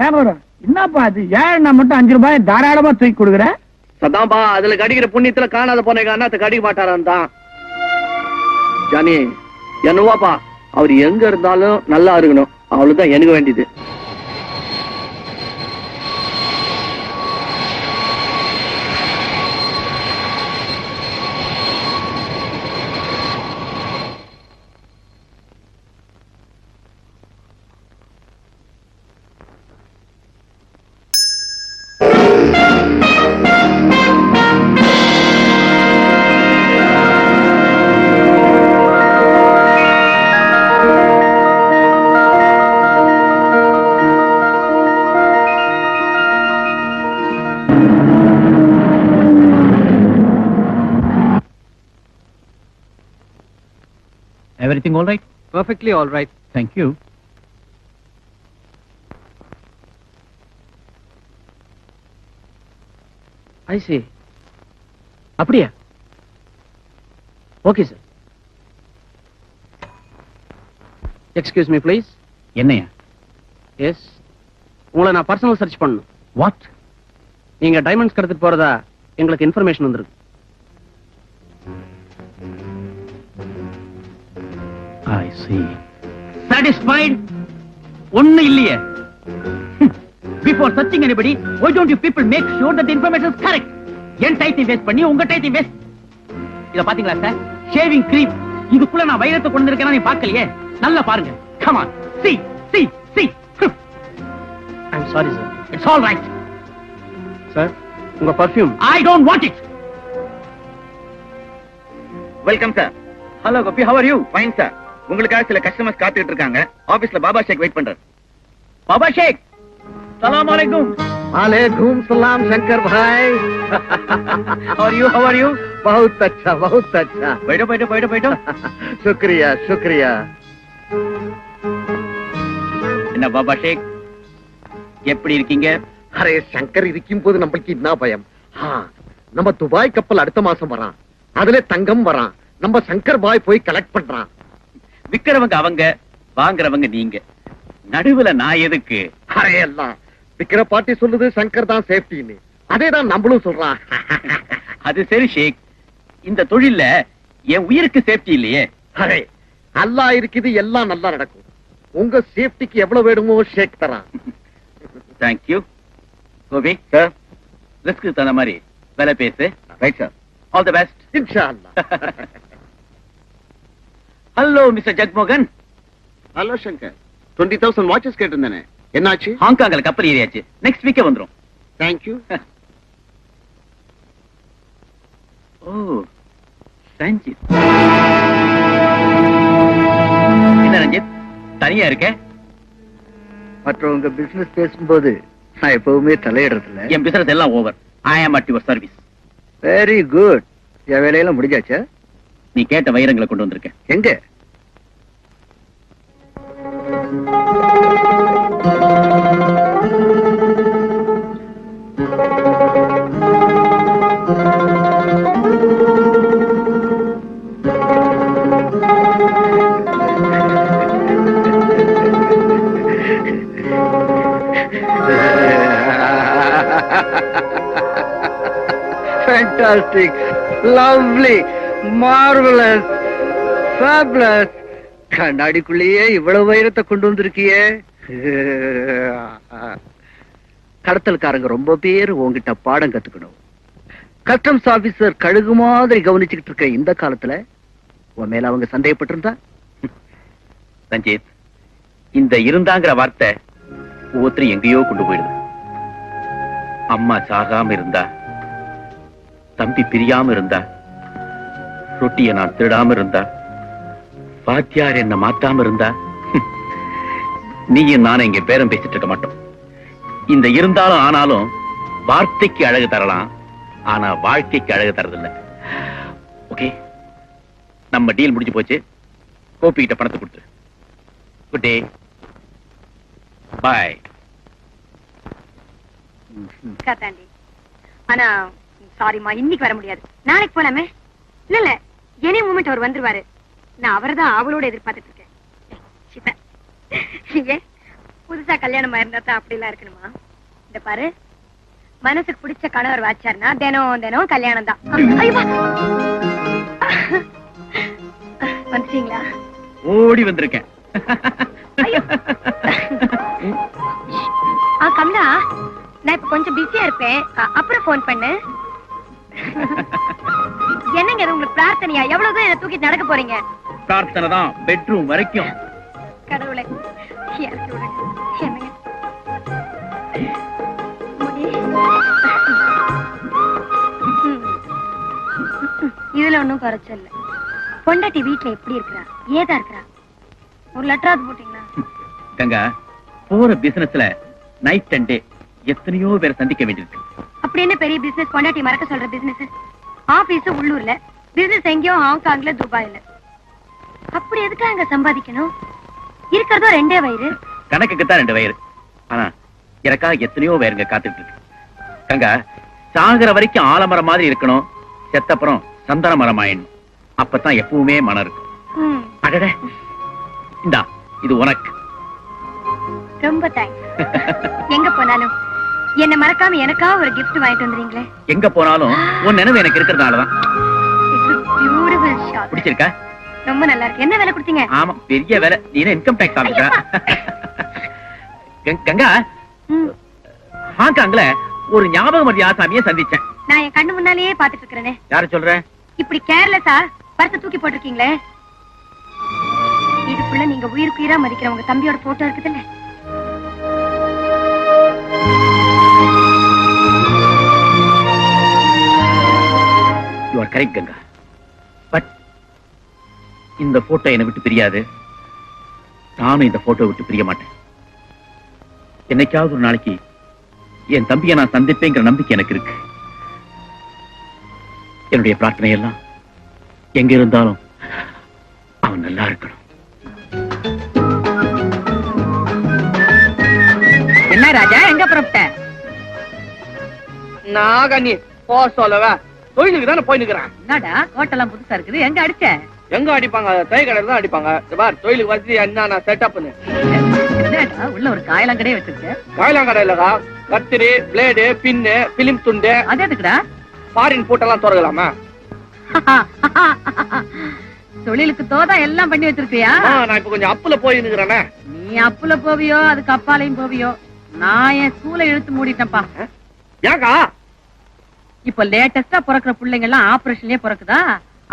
என்னப்பா அது 7 மட்டும் 5 ரூபாய் தாராளமா தூக்கி கொடுக்குற. சதாம்பா அதுல கடிக்கிற புண்ணியத்துல காணாத போன அண்ணாத்த கடிக்க மாட்டாரான் தான். ஜானி என்னவாப்பா அவர் எங்க இருந்தாலும் நல்லா இருக்கணும், அவ்வளவுதான் எனக்கு வேண்டியது. Everything all right? Perfectly all right. Thank you. I see. அப்படியா? Okay sir. Excuse me please. என்னையா? Yes. உங்களை நான் பர்சனல் சர்ச் பண்ணணும். What? நீங்க டைமண்ட்ஸ் கடத்திட்டு போறதா எங்களுக்கு இன்ஃபர்மேஷன் வந்திருக்கு. I see. Satisfied? ஒண்ணு இல்லையே. Before searching anybody, why don't you people make sure that the information is correct? என் டைத்தையும் வேஸ்ட் பண்ணி உங்க டைத்தையும் வேஸ்ட். இத பாத்தீங்களா சார்? Shaving cream. இதுக்குள்ள நான் வைரத்தை கொண்டு வந்திருக்கேனா நீ பார்க்கலையே. நல்லா பாருங்க. Come on. See, see, see. I'm sorry sir. It's all right. Sir, உங்க perfume. I don't want it. Welcome sir. Hello Gopi, how are you? Fine sir. உங்களுக்காக சில கஸ்டமர்ஸ் காத்துட்டு இருக்காங்க. ஆபீஸ்ல பாபா ஷேக் வெயிட் பண்றாரு. பாபா ஷேக். சலாம் அலைக்கும். वालेकुम सलाम शंकर भाई. How are you? बहुत अच्छा बहुत अच्छा. बैठो. शुक्रिया शुक्रिया. என்ன பாபா ஷேக், எப்படி இருக்கீங்க? அரே சங்கர் இருக்கும் போது நம்மளுக்கு என்ன பயம்? நம்ம துபாய் கப்பல் அடுத்த மாசம் வரான், அதுல தங்கம் வரான். நம்ம சங்கர் பாய் போய் கலெக்ட் பண்றான். விக்கிறவங்க அவங்க, வாங்குறவங்க நீங்க, நடுவுல நான் எதுக்கு? அரே எல்லாம் விக்கிற பாட்டி சொல்லுது சங்கர் தான் சேஃப்டின்னு, அதே தான் நம்மளும் சொல்றான். அது சரி ஷேக், இந்த தொழில்ல என் உயிருக்கு சேஃப்டி இல்லையே. அரே அல்லா இருக்குது, எல்லாம் நல்லா நடக்கும். உங்க சேஃப்டிக்கு எவ்வளவு வேணுமோ ஷேக் தரான். Thank you Gopi sir. ரிஸ்க்கு தகுந்த மாதிரி வேலை பேசு. Right sir. All the best. இன்ஷா அல்லாஹ். Hello mister Jagmohan. Hello Shankar. 20,000 watches கேட்டிருந்தேனே, என்னாச்சு? ஹாங்காங்ல கப்பல் ஏறியாச்சு, நெக்ஸ்ட் வீக்கே வந்துரும். தேங்க்யூ. ஓ ரஞ்சித். என்ன ரஞ்சித் தனியா இருக்க? மற்றவங்க பிசினஸ் பேசும்போது நான் எப்பவுமே தலையிடுறதில்ல. என் பிசினஸ் எல்லாம் over. I am at your service. Very good. என் வேலையெல்லாம் முடிஞ்சாச்சா? நீ கேட்ட வைரங்களை கொண்டு வந்திருக்கேன். எங்க? Fantastic, lovely, marvelous, fabulous. கண்ணாடிக்குள்ளேயே இவ்வளவு வைரத்தை கொண்டு வந்திருக்கியே. கடத்தல்காரங்க ரொம்ப பேர் உங்ககிட்ட பாடம் கத்துக்கணும். கஸ்டம்ஸ் ஆபீசர் கழுகு மாதிரி கவனிச்சுக்கிட்டு இருக்க இந்த காலத்துல உன் மேல அவங்க சந்தேகப்பட்டிருந்தா? ரஞ்சித், இந்த இருந்தாங்கிற வார்த்தை ஒவ்வொருத்தரும் எங்கேயோ கொண்டு போயிடுது. அம்மா சாகாம இருந்தா, தம்பி பிரியாம இருந்தா, ரொட்டிய நான் திருடாம இருந்தா, வாத்தியார் என்ன மாத்தாம இருந்தா, நீயும் நானும் இங்க பேரம் பேசிட்டு இருக்க மாட்டோம். இந்த இருந்தாலும் ஆனாலும் வார்த்தைக்கு அழகு தரலாம், ஆனா வாழ்க்கைக்கு அழகு தரதில்லை. ஓகே, நம்ம டீல் முடிஞ்சு போச்சு. கோபி கிட்ட பணத்தை கொடுத்து. குட் டே, பாய். காத்தாண்டி, ஆனா சாரிமா, இன்னைக்கு வர முடியாது. நாளைக்கு போலாமே. இல்ல எனி மூமெண்ட் அவர் வந்துருவாரு. நான் அவர்தான் அவளோட எதிர்பார்த்துட்டு இருக்கேன். புதுசா கல்யாணம் இருந்தா தான் அப்படி எல்லாம் இருக்கணுமா? இந்த பாரு, மனசுக்கு பிடிச்ச கணவர் வாச்சாருன்னா தினம் தினம் கல்யாணம் தான். வந்துட்டீங்களா? ஓடி வந்திருக்கேன். கமலா, நான் இப்ப கொஞ்சம் பிஸியா இருப்பேன், அப்புறம் போன் பண்ணு. என்னங்க இது உங்களுக்கு பிரார்த்தனையா? எவ்வளவுதான் என்ன தூக்கிட்டு நடக்க போறீங்க? பிரார்த்தனை தான் பெட்ரூம் வரைக்கும். கடவுளை இறக்கி விடுங்க. என்னங்க முடி. இதுல ஒண்ணும் குறைச்சல் இல்ல. பொண்டாட்டி வீட்டுல எப்படி இருக்கிறா, ஏதா இருக்கிறா? ஒரு லெட்டராவது போட்டீங்களா? கங்கா, போற பிசினஸ்ல நைட் அண்ட் டே எத்தனையோ பேரை சந்திக்க வேண்டியிருக்கு. அப்படி என்ன பெரிய பிசினஸ் பொண்டாட்டி மறக்க சொல்ற பிசினஸ்? ஆபீஸ் உள்ளூர்ல, பிசினஸ் எங்கேயோ ஹாங்காங்ல, துபாயில. அப்படி எதுக்கா அங்க சம்பாதிக்கணும்? இருக்கிறதோ 2 வயிறு. கணக்குக்கு தான் 2 வயிறு. ஆனா எனக்காக எத்தனையோ வயிறுங்க காத்துட்டு இருக்கு. கங்கா, சாகுற வரைக்கும் ஆலமரம் மாதிரி இருக்கணும், செத்தப்புறம் சந்தன மரம் ஆயிடணும். அப்பதான் எப்பவுமே மனம் இருக்கும். அடடே, இந்தா இது உனக்கு. ரொம்ப தேங்க்ஸ். எங்க போனாலும் என்ன மறக்காம எனக்கா ஒரு கிஃப்ட் வாங்கிட்டு வந்துறீங்களே. எங்க போனாலும் உன் நினைவு எனக்கு இருக்கிறதுனாலதான். Beautiful shot. பிடிச்சிருக்கா? ரொம்ப நல்லா இருக்கு. என்ன வேலை கொடுத்தீங்க? ஆமா, பெரிய வேலை. நீ இன்கம் டாக்ஸ் ஆபீசரா? கங்கா, ஹாங்காங்ல ஒரு ஞாபக மத்திய ஆசாமியை சந்திச்சேன். நான் என் கண்ணு முன்னாலேயே பாத்துட்டு இருக்கிறேனே. யாரு சொல்ற? இப்படி கேர்லெஸ்ஸா பர்ஸ் தூக்கி போட்டிருக்கீங்களே. இதுக்குள்ள நீங்க உயிருக்குயிரா மதிக்கிற உங்க தம்பியோட போட்டோ இருக்குதுல்ல. You are correct, Ganga. But இந்த போட்டோ என்னை விட்டு பிரியாது. நானும் இந்த போட்டோ விட்டு பிரிய மாட்டேன். என்னைக்காவது ஒரு நாளைக்கு என் தம்பியை நான் சந்திப்பேங்கிற நம்பிக்கை எனக்கு இருக்கு. என்னுடைய பிரார்த்தனை எல்லாம் எங்க இருந்தாலும் அவன் நல்லா இருக்கணும். என்ன ராஜா, எங்க புறப்பட்ட? நாகண்ணி போ சொல்லவா, தொழிலுக்கு தானே போய் நிக்கிறேன். என்னடா கோட்டெல்லாம் புதுசா இருக்குது, எங்க அடிச்ச? எங்க அடிப்பாங்க? தை கடையில தான் அடிப்பாங்க. பார், தொழிலுக்கு வசதி என்ன செட்டப்னு. என்னடா உள்ள ஒரு காயலாங்கடையே வச்சிருக்க? காயலாங்கடை இல்லக்கா, கத்திரி, பிளேடு, பின்னு, பிலிம் துண்டு. அது எதுக்குடா? ஃபாரின் போட்டெல்லாம் திறக்கலாமா? தொழிலுக்கு தோதா எல்லாம் பண்ணி வச்சிருக்கியா? நான் இப்ப கொஞ்சம் அப்புல போய் நிக்கிறேனே. நீ அப்புல போவியோ அதுக்கு அப்பாலையும் போவியோ, நான் என் ஸ்கூலை இழுத்து மூடிட்டேன்ப்பா. ஏங்கா? இப்ப லேட்டஸ்டா பிறக்கிற பிள்ளைங்க எல்லாம் ஆபரேஷன்லயே பிறக்குதா?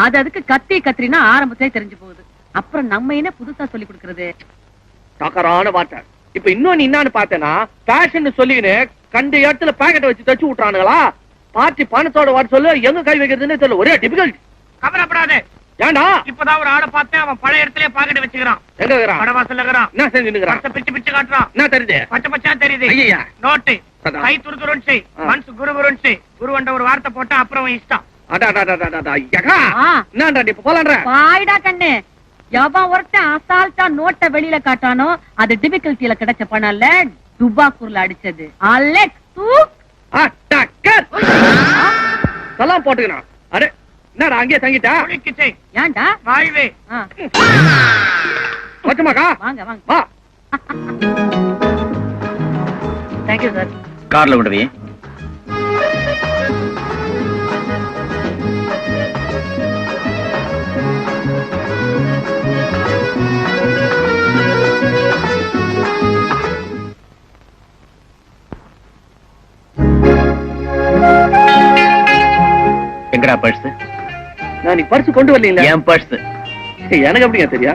அது அதுக்கு கத்திரினா ஆரம்பத்திலே தெரிஞ்சு போகுது. அப்புறம் நம்ம என்ன புதுசா சொல்லி கொடுக்கறது? டக்கரான வார்த்தை. இப்ப இன்னொன்னு என்னன்னு பார்த்தேன்னா, ஃபேஷன் சொல்லிக்கின்னு கண்ட இடத்துல பாக்கெட் வச்சு தச்சு விட்டுறானுங்களா. பார்ட்டி பணத்தோட வர சொல்லு, எங்க கை வைக்கிறதுன்னு தெரியல. ஒரே டிபிகல்ட். கவலைப்படாதே. ஏண்டா? இப்பதான் ஒரு ஆளை பார்த்தேன், அவன் பழைய இடத்துல பாக்கெட் வச்சுக்கிறான். எங்க இருக்கிறான்? கடவாசல்ல இருக்கிறான். என்ன செஞ்சுக்கிறான்? பிச்சு காட்டுறான். என்ன தெரியுது? பச்சை பச்சா தெரியுது. ஐயா, நோட்டு அதான். கை துருதுருன்னு மனசு குருகுருன்னு குருவண்ட ஒரு வார்த்தை போட்டா அப்புறம் அவன் இஷ்டம். என்னடா இப்ப போலான்ற? பாய்டா கண்ணு. எவன் ஒருத்தன் அசால்ட்டா நோட்டை வெளியில காட்டானோ அது டிபிகல்ட்டியில கிடைச்ச பணம் இல்ல, துபாக்கூர்ல அடிச்சது. அலெக்ஸ் தூக். சலாம் போட்டுக்கிறான். அடே, என்னடா அங்கேயே தங்கிட்டா? ஏன்டா? வாழ்வே. வச்சுமாக்கா? வாங்க வாங்க. வா. Thank you sir. கார்ல கொண்டு போய். எங்கடா பர்ஸ்? நான் நீ பர்ஸ் கொண்டு வரலீங்களா? என் பர்ஸ். எனக்கு எப்படிங்க தெரியா?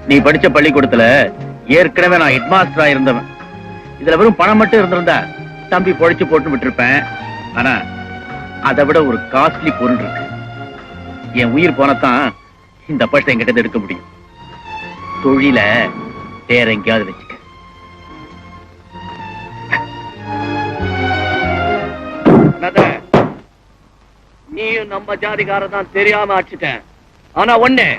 நீ படிச்ச பள்ளிக்கூடத்துல ஏற்கனவே நான் ஹெட் மாஸ்டரா இருந்தவன். இதுல வெறும் பணம் மட்டும் இருந்திருந்தா தம்பி பொழைச்சு போட்டு விட்டுருப்பேன். ஆனா அதை விட ஒரு காஸ்ட்லி பொருள் இருக்கு. என் உயிர் போனதான் இந்த பர்ஸ் என்கிட்ட எடுக்க முடியும். தொழில வேற எங்கேயாவது வச்சுக்க. நீயும் நம்ம ஜாதிகாரன் தெரியாம அடிச்சுட்டேன். ஆனா ஒண்ணு,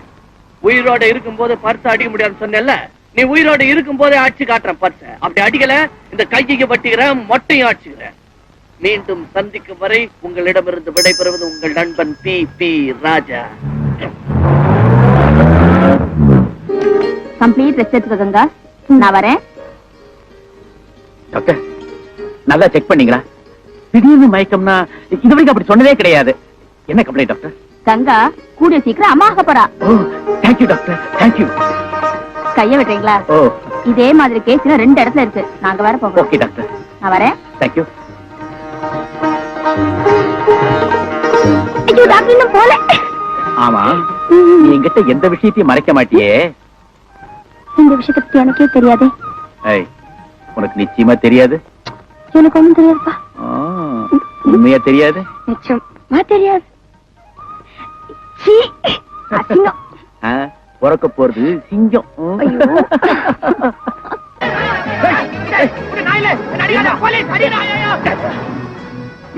உயிரோட இருக்கும் போது பர்ஸ் அடிக்க முடியாதுன்னு சொன்னேன்ல, நீ உயிரோடு இருக்கும் போதே அடிச்சு காட்டுறேன் பர்ச. அப்படி அடிக்கல இந்த கைக்கு பட்டிக்கிறேன், மொட்டையும் அடிச்சுக்கிறேன். மீண்டும் சந்திக்கும் வரை உங்களிடமிருந்து விடைபெறுவது உங்கள் நண்பன் பி ராஜா. கம்ப்ளீட் ரெஸ்ட் எடுத்துக்க கங்கா, நான் வரேன். டாக்டர் நல்லா செக் பண்ணீங்களா? திடீர்னு மயக்கம்னா இது வரைக்கும் அப்படி சொன்னதே கிடையாது. என்ன கம்ப்ளைண்ட் டாக்டர்? கங்கா கூடிய சீக்கிரம் அம்மா ஆக போறா. ஓ தேங்க்யூ டாக்டர், தேங்க்யூ. கைய விட்டுறீங்களா? ஓ இதே மாதிரி கேஸ் 2 இடத்துல இருக்கு, நாங்க வேற போகணும். ஓகே டாக்டர், நான் வரேன். தேங்க்யூ. ஐயோ டாக்டர் இன்னும் போல. ஆமா, நீ என்கிட்ட எந்த விஷயத்தையும் மறைக்க மாட்டியே? இந்த விஷயத்தை பத்தி எனக்கே தெரியாதே. ஏய், உனக்கு நிச்சயமா தெரியாது? எனக்கு ஒண்ணும் தெரியாதுப்பா. உண்மையா தெரியாது? நிச்சயமா தெரியாது. சீ, அசிங்கம். பிறக்க போறது சிங்கம். ஐயோ.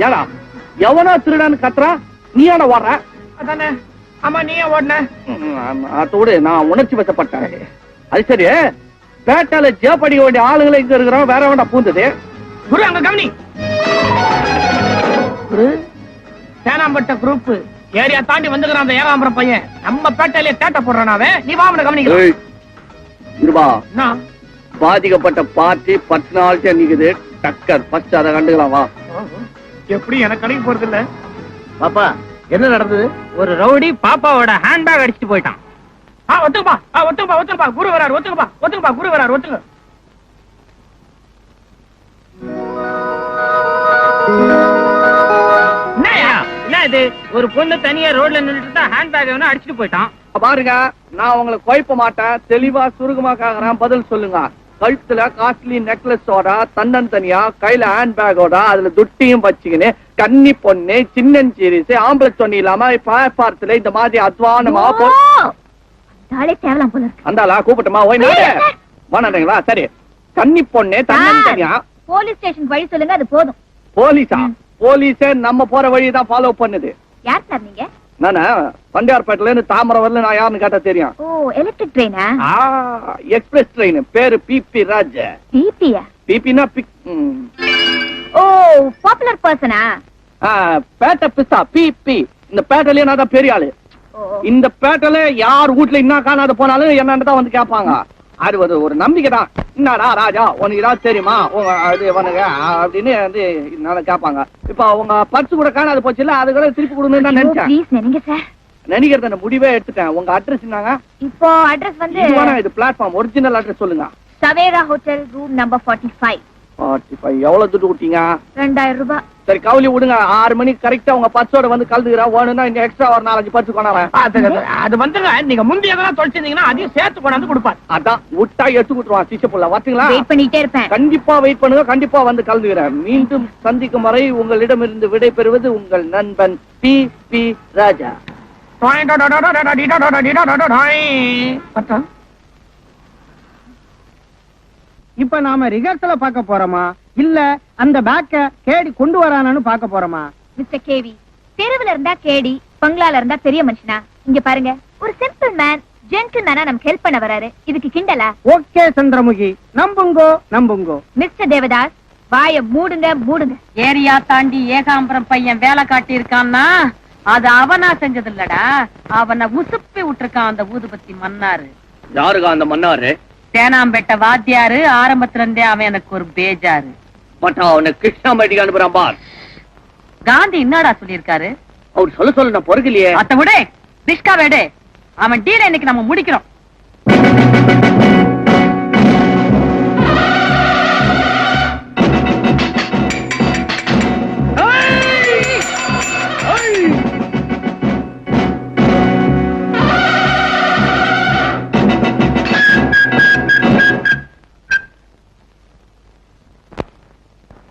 ஏடா எவனா திருடான்னு கத்துறா, நீ ஏடா ஓடுற? அதானே. ஆமா, நீயே ஓடுன. அதோடு நான் உணர்ச்சி வசப்பட்டேன். அது சரி, பேட்டால ஜேப்படிக்க வேண்டிய ஆளுங்களை இங்க இருக்கிறோம், வேற வேண்டாம் பூந்தது. குரு அங்க கவனி. குரு சேனாம்பட்ட குரூப் ஏரியா தாண்டி வந்துக்கிறான் அந்த ஏகாம்பரம் பையன். நம்ம பேட்டையிலே தேட்ட போடுறானாவே. நீ வாமன கவனிக்க. இருபா, என்ன பாதிக்கப்பட்ட பார்ட்டி பர்சனாலிட்டியா நிக்குது. டக்கர் ஃபர்ஸ்ட் அதை கண்டுக்கலாம். வா. எப்படி எனக்கு கடைக்கு போறது இல்ல? பாப்பா, என்ன நடந்தது? ஒரு ரவுடி பாப்பாவோட ஹேண்ட்பேக் அடிச்சுட்டு போயிட்டான். ஒத்துக்குப்பா, ஒத்துக்குப்பா, ஒத்துக்குப்பா, குரு வராரு, ஒத்துக்குப்பா, ஒத்துக்குப்பா, குரு வராரு, ஒத்துக்கு. என்ன இது? ஒரு பொண்ணு தனியா ரோட்ல நின்னுட்டு ஹேண்ட்பேக் அடிச்சுட்டு போயிட்டான். பாருங்க, நான் உங்களை குழப்ப மாட்டேன். தெளிவா சுருக்கமா கேக்குறேன், பதில் சொல்லுங்க. கழுத்துல காஸ்ட்லி நெக்லஸோட, தன்னன் தனியா கையில ஹேண்ட் பேக்கோட, அதுல துட்டியும் வச்சுக்கின்னு கன்னி பொண்ணு, சின்னஞ்சீரிஸ், ஆம்பளை சொன்னி இல்லாம பாரத்துல இந்த மாதிரி அத்வானமா தேவலாம் போல இருக்கு. அந்தாளா கூப்பிட்டுமா? ஓய் நாடு வானங்களா? சரி, கன்னி பொண்ணு, தன்னன் தனியா. போலீஸ் ஸ்டேஷன் வழி சொல்லுங்க, அது போதும். போலீஸா? போலீஸே நம்ம போற வழிதான் ஃபாலோ பண்ணுது. யார் சார் நீங்க? நானு பண்டியார்பேட்டையில இருந்து தாமரை வரல. நான் யாருன்னு கேட்டா தெரியும். ஓ, எலக்ட்ரிக் ட்ரெயினா? Express train. பேரு பி ராஜ். பிபியா? பிபினா பிக். ஓ, பாப்புலர் பர்சனா? பேட்டை பிஸ்தா பி. இந்த பேட்டையில நான் தான் பெரிய ஆளு. இந்த பேட்டையில யார் வீட்டுல என்ன காணாத போனாலும் என்னன்னு தான் வந்து கேட்பாங்க. அது ஒரு நம்பிக்கை தான். என்னடா ராஜா, உனக்கு ஏதாவது தெரியுமா அது உனக்கு அப்படின்னு வந்து நான் கேட்பாங்க. இப்ப உங்க பர்ஸ் கூட காணாத போச்சு இல்ல, அது கூட திருப்பி கொடுன்னு தான் நினைச்சேன். நினைக்கிறத முடிவே எடுத்துட்டேன். உங்க அட்ரஸ் என்னங்க? இப்போ அட்ரஸ் வந்து இது பிளாட்ஃபார்ம். ஒரிஜினல் அட்ரஸ் சொல்லுங்க. Savera hotel, room number 45. 45. எவ்வளவு துட்டு கொடுத்தீங்க? 2000 ரூபாய். சரி, கவலி விடுங்க. 6 மணிக்கு கரெக்டா உங்க பர்ஸோட வந்து கலந்துக்கிறா. வேணும்னா இந்த எக்ஸ்ட்ரா ஒரு 4-5 பர்ஸ் கொண்டாடுறேன். அது வந்துங்க, நீங்க முந்தி எதனா தொலைச்சிருந்தீங்கன்னா அதையும் சேர்த்து கொண்டாந்து கொடுப்பாரு. அதான் விட்டா எடுத்து கொடுத்துருவான். சிச்ச புள்ள வரட்டுங்களா? வெயிட் பண்ணிட்டே இருப்பேன். கண்டிப்பா வெயிட் பண்ணுங்க. கண்டிப்பா வந்து கலந்துக்கிறேன். மீண்டும் சந்திக்கும் வரை உங்களிடமிருந்து விடை பெறுவது உங்கள் நண்பன் பி ராஜா. இப்ப நாம ரிஹர்சல பார்க்க போறோமா, இல்ல அந்த பேக்க கேடி கொண்டு வரானான்னு பார்க்க போறோமா? மிஸ்டர் கேவி, தெருவுல இருந்தா கேடி, பங்களால இருந்தா பெரிய மனுஷனா? இங்க பாருங்க, ஒரு சிம்பிள் மேன், ஜென்டில்மேனா நமக்கு ஹெல்ப் பண்ண வராரு. இதுக்கு கிண்டலா? ஓகே சந்திரமுகி, நம்புங்கோ. மிஸ்டர் தேவதாஸ், வாய மூடுங்க. ஏரியா தாண்டி ஏகாம்பரம் பையன் வேலை காட்டி இருக்கான்னா அது அவனா செஞ்சது இல்லடா, அவனை உசுப்பி விட்டுருக்கான் அந்த ஊதுபத்தி மன்னாரு. யாருக்கா அந்த மன்னாரு? தேனாம்பேட்ட வாத்தியாரு. ஆரம்பத்துல இருந்தே அவன் எனக்கு ஒரு பேஜாரு. அவனை கிருஷ்ணாம்பேட்டிக்கு அனுப்புறான் பார். காந்தி என்னடா சொல்லிருக்காரு? அவர் சொல்ல நான் பொறுக்கலையே. அத்த விட ரிஷ்கா வேடு. அவன் டீல இன்னைக்கு நம்ம முடிக்கிறோம்.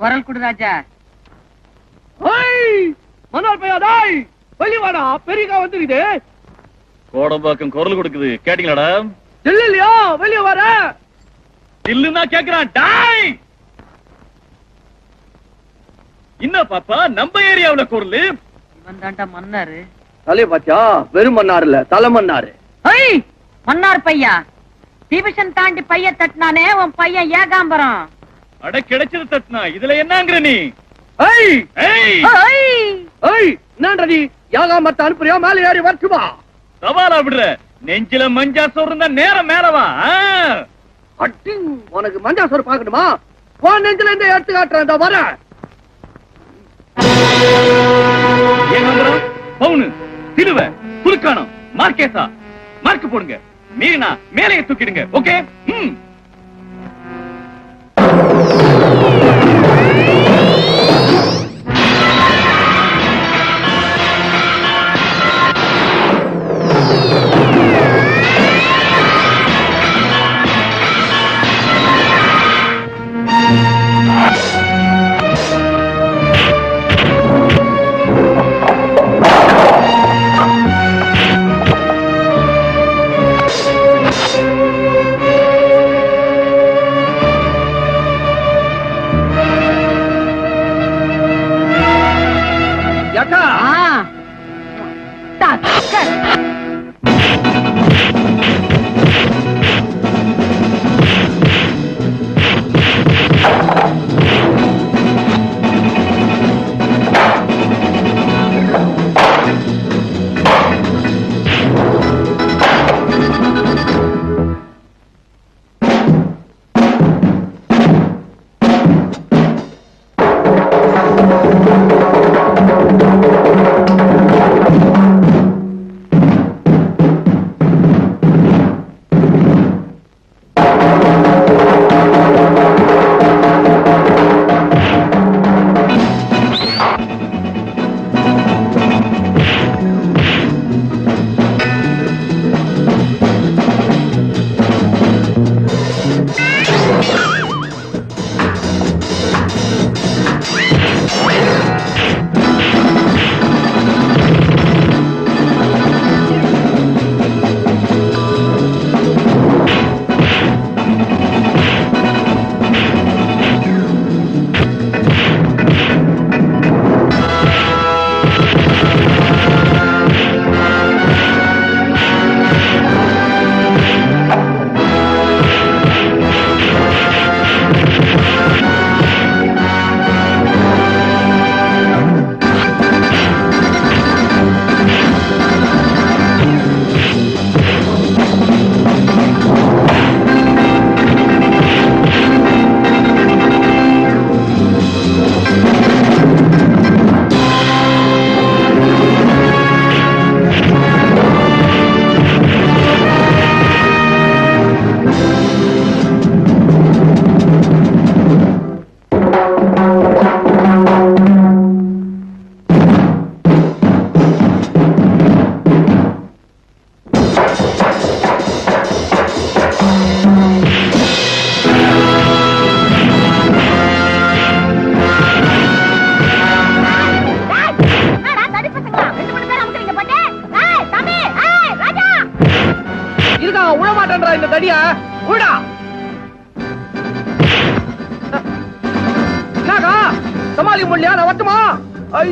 குரல் குடு ராஜா. மன்னார் பையாதாய் வெளிவாடா, பெரியக்கா வந்துருக்குது. கோடம்பாக்கம் குரல் கொடுக்குது, கேட்டீங்களாடா? இல்லையா, வெளியே வர இல்லுன்னா கேக்குறான். டாய், என்ன பாப்பா நம்ம ஏரியாவுல குரல்? இவன் தாண்டா மன்னாரு. தலை பாத்தியா? வெறும் மன்னார் இல்ல, தலை மன்னாரு. மன்னார் பையா, டிவிஷன் தாண்டி பைய தட்டினானே உன் பையன் ஏகாம்பரம். அட கிடைச்சது தட்டுனா இதுல என்னங்கிற நீ? ஏய் ஏய் ஏய் என்னடா நீ யாகாமத்த அனுப்புறியா? மேல ஏறி வரட்டுமா? சவாலா விடுற? நெஞ்சில மஞ்சா சோறுந்தா நேரம் மேலவா? அட்டி உனக்கு மஞ்சா சோறு பாக்கணுமா? போன் நெஞ்சில இருந்து எடுத்து காட்டுறேன். இந்த வர ஏகாம்பரம், பவுனு, சிலுவை, குலுக்கானம், மார்க்கேசா, மார்க் போடுங்க. மீறினா மேலைய தூக்கிடுங்க. ஓகே? யக்கா இந்த தடியா ஊடா என்னக்கா சமாளி முடியா? நான் வரட்டுமா? ஐ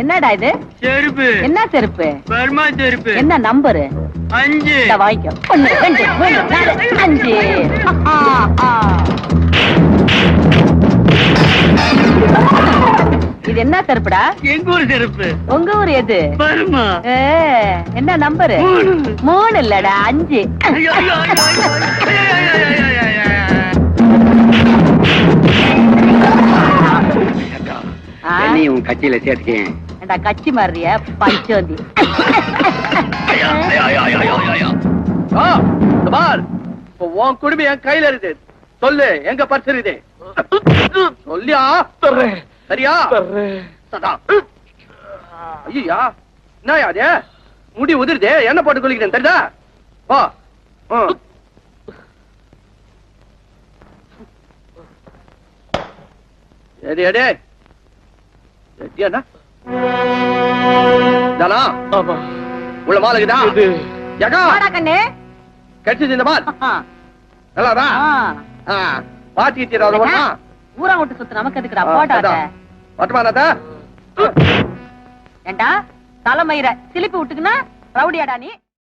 என்னடா இது? செருப்பு. என்ன செருப்பு? பர்மா செருப்பு. என்ன நம்பரு? 5. வாங்கிக்கோ. 1 2 3 4 5. இது என்ன செருப்புடா? எங்க ஊர் செருப்பு. உங்க ஊர் எது? பர்மா. என்ன நம்பரு? 3 இல்லடா 5. நீ உன் கட்சியில சேர்த்துக்கேன். கட்சி மாறிய பஞ்சோந்தி. உன் குடும்பம் என் கையில இருக்கு. சொல்லு எங்க பர்ஸ் இருக்குது? சொல்லியா? சரியா? ஐயா என்ன அது? முடி உதிருது. என்ன போட்டு குளிக்கிறேன் தெரியுதா? வா. எடி எடி ஏன்னா தானா உள்ள மாலுக்குதா யகா வாடா கண்ணே கட்சி இந்த மால் நல்லாதா பாட்டி வச்சுடா ஊரா விட்டு சுத்து நமக்கு எதுக்குடா போட்டாத வட்டமானாதா ஏண்டா தலைமயிர சிலிப்பி விட்டுக்குன்னா ரவுடியாடா நீ